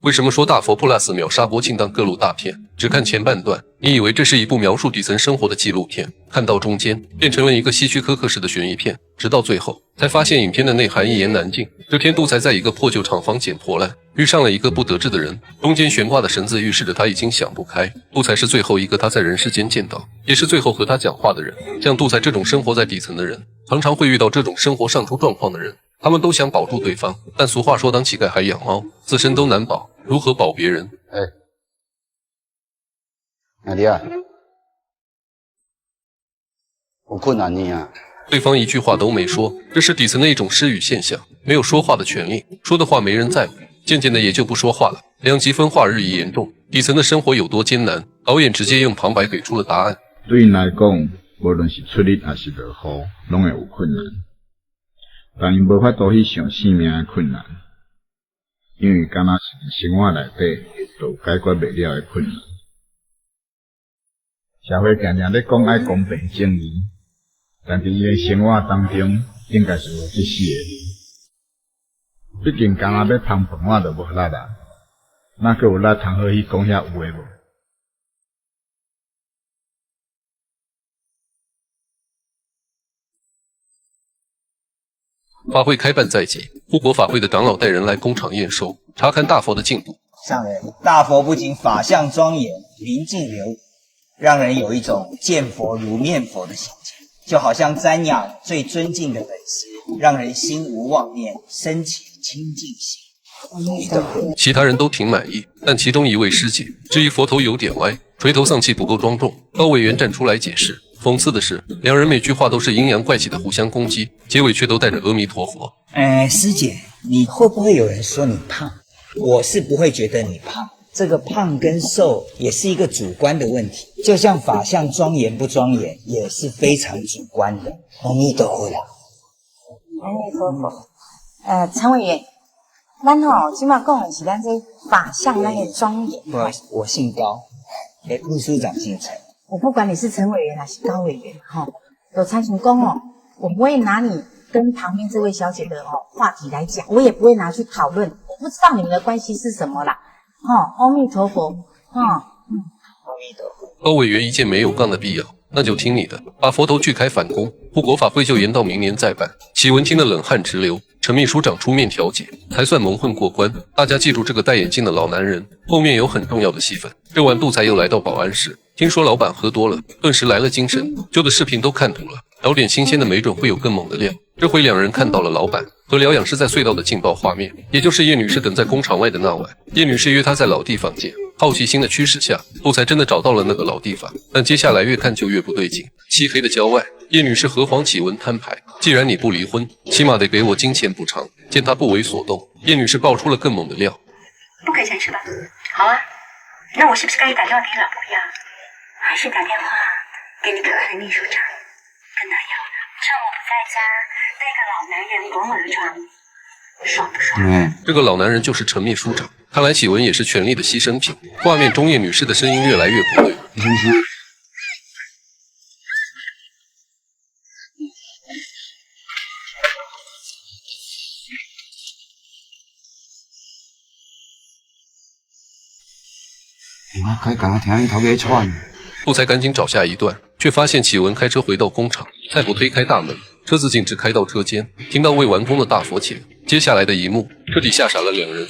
为什么说大佛 Plus 秒杀国庆档各路大片？只看前半段，你以为这是一部描述底层生活的纪录片，看到中间变成了一个希区柯克式的悬疑片，直到最后才发现影片的内涵一言难尽。这天，杜才在一个破旧厂房捡破烂，遇上了一个不得志的人，中间悬挂的绳子预示着他已经想不开。杜才是最后一个他在人世间见到，也是最后和他讲话的人。像杜才这种生活在底层的人，常常会遇到这种生活上出状况的人。他们都想保住对方，但俗话说当乞丐还养猫，自身都难保，如何保别人？哪里啊？有困难你啊？对方一句话都没说，这是底层的一种失语现象，没有说话的权利，说的话没人在乎，渐渐的也就不说话了。两极分化日益严重，底层的生活有多艰难，导演直接用旁白给出了答案。对因来讲，无论是出力还是落雨，拢会有困难。但因无法度去想性命的困难，因为敢若是生活内底就解决袂了的困难。社会常常咧讲爱公平正义，但伫伊的生活当中，应该是无这些的。毕竟敢若要通饭碗就无力啊，哪阁有力通好去讲遐有诶无？法会开办在即，护国法会的长老带人来工厂验收，查看大佛的进度。上人，大佛不仅法相庄严、明镜流舞，让人有一种见佛如面佛的心情，就好像瞻仰最尊敬的本师，让人心无妄念，升起清净心。其他人都挺满意，但其中一位师姐质疑佛头有点歪，垂头丧气不够庄重。高委员站出来解释。讽刺的是，两人每句话都是阴阳怪气的互相攻击，结尾却都带着阿弥陀佛。师姐，你会不会有人说你胖？我是不会觉得你胖，这个胖跟瘦也是一个主观的问题，就像法相庄严不庄严也是非常主观的。阿弥陀佛啦！阿弥陀佛。陈委员，咱今麦讲的是咱这法相那个庄严。不好意思，我姓高，副署长姓陈。我不管你是陈委员还是高委员，有参请公我不会拿你跟旁边这位小姐的话题来讲，我也不会拿去讨论，我不知道你们的关系是什么啦。阿弥陀佛，阿弥陀佛。高委员意见没有杠的必要，那就听你的，把佛头锯开反攻，护国法会就延到明年再办。启文听得冷汗直流，陈秘书长出面调解，才算蒙混过关。大家记住这个戴眼镜的老男人，后面有很重要的戏份。这晚杜才又来到保安室。听说老板喝多了，顿时来了精神，旧的视频都看堵了，找点新鲜的，没准会有更猛的料。这回两人看到了老板和疗养师在隧道的劲爆画面，也就是叶女士等在工厂外的那晚。叶女士约他在老地方见，好奇心的驱使下，杜才真的找到了那个老地方。但接下来越看就越不对劲，漆黑的郊外，叶女士和黄启文摊牌，既然你不离婚，起码得给我金钱补偿。见他不为所动，叶女士爆出了更猛的料。不给钱是吧？好啊，那我是不是该打电话给老婆要？还是打电话给你可爱的秘书长，跟他要的，趁我不在家，那个老男人拱我的床，爽不爽？这个老男人就是陈秘书长，看来启文也是权力的牺牲品。画面中叶女士的声音越来越不对。我该赶快听你头家喘。杜才赶紧找下一段，却发现启文开车回到工厂，菜谱推开大门，车子径直开到车间，停到未完工的大佛前。接下来的一幕彻底吓傻了两人。